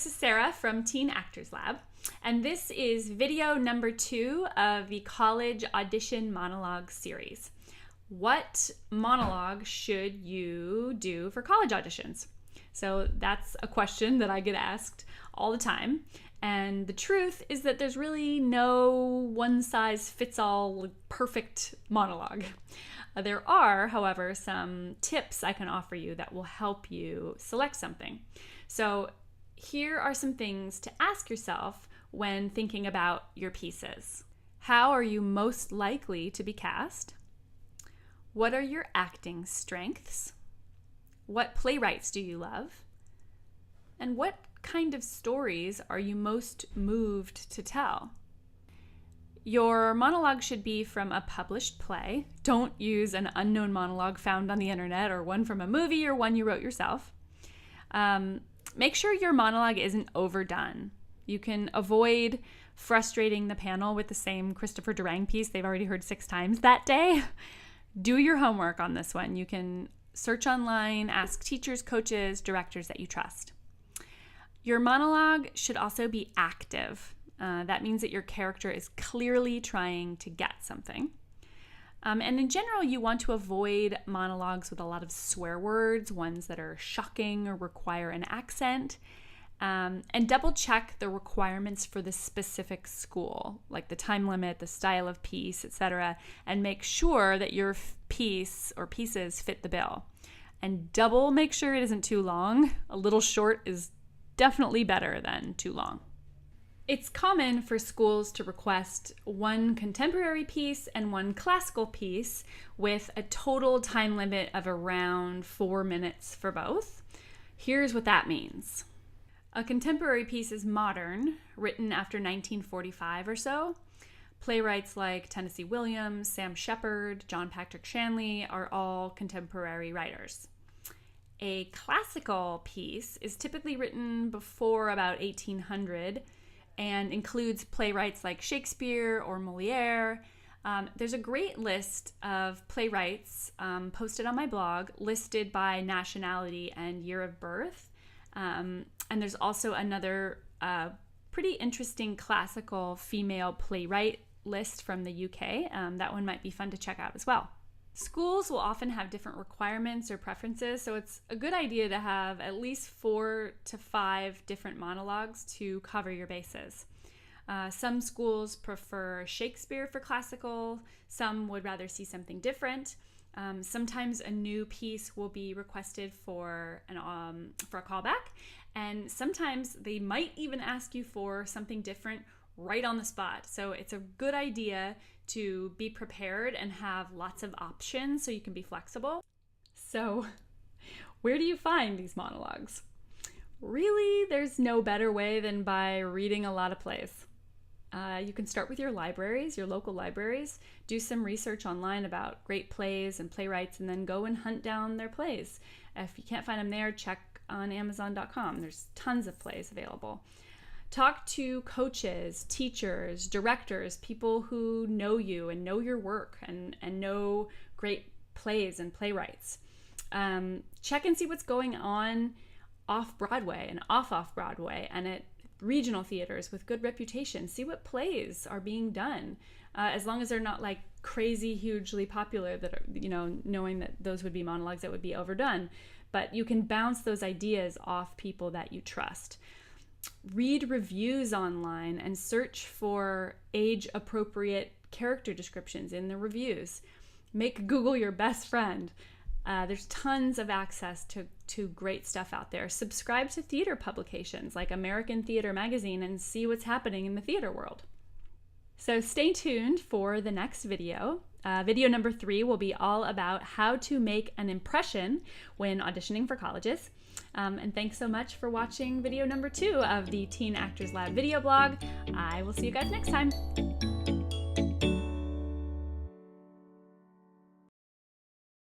this is Sarah from Teen Actors Lab, and this is video number 2 of the College Audition Monologue series. What monologue should you do for college auditions? So that's a question that I get asked all the time, and the truth is that there's really no one-size-fits-all perfect monologue. There are, however, some tips I can offer you that will help you select something. So here are some things to ask yourself when thinking about your pieces. How are you most likely to be cast? What are your acting strengths? What playwrights do you love? And what kind of stories are you most moved to tell? Your monologue should be from a published play. Don't use an unknown monologue found on the internet or one from a movie or one you wrote yourself. Make sure your monologue isn't overdone. You can avoid frustrating the panel with the same Christopher Durang piece they've already heard 6 times that day. Do your homework on this one. You can search online, ask teachers, coaches, directors that you trust. Your monologue should also be active. That means that your character is clearly trying to get something. And in general, you want to avoid monologues with a lot of swear words, ones that are shocking or require an accent. And double check the requirements for the specific school, like the time limit, the style of piece, etc., and make sure that your piece or pieces fit the bill. And double make sure it isn't too long. A little short is definitely better than too long. It's common for schools to request 1 contemporary piece and 1 classical piece with a total time limit of around 4 minutes for both. Here's what that means. A contemporary piece is modern, written after 1945 or so. Playwrights like Tennessee Williams, Sam Shepard, John Patrick Shanley are all contemporary writers. A classical piece is typically written before about 1800 and includes playwrights like Shakespeare or Molière. There's a great list of playwrights posted on my blog, listed by nationality and year of birth. And there's also another pretty interesting classical female playwright list from the UK. That one might be fun to check out as well. Schools will often have different requirements or preferences, so it's a good idea to have at least 4 to 5 different monologues to cover your bases. Some schools prefer Shakespeare for classical, some would rather see something different. Sometimes a new piece will be requested for a callback, and sometimes they might even ask you for something different right on the spot. So it's a good idea to be prepared and have lots of options so you can be flexible. So where do you find these monologues? Really, there's no better way than by reading a lot of plays. You can start with your libraries, your local libraries, do some research online about great plays and playwrights, and then go and hunt down their plays. If you can't find them there, check on Amazon.com. There's tons of plays available. Talk to coaches, teachers, directors, people who know you and know your work and know great plays and playwrights. Check and see what's going on off-Broadway and off-Broadway and at regional theaters with good reputation. See what plays are being done, as long as they're not like crazy, hugely popular that are, knowing that those would be monologues that would be overdone. But you can bounce those ideas off people that you trust. Read reviews online and search for age-appropriate character descriptions in the reviews. Make Google your best friend. There's tons of access to great stuff out there. Subscribe to theater publications like American Theater Magazine and see what's happening in the theater world. So stay tuned for the next video. Video number 3 will be all about how to make an impression when auditioning for colleges. And thanks so much for watching video number 2 of the Teen Actors Lab video blog. I will see you guys next time.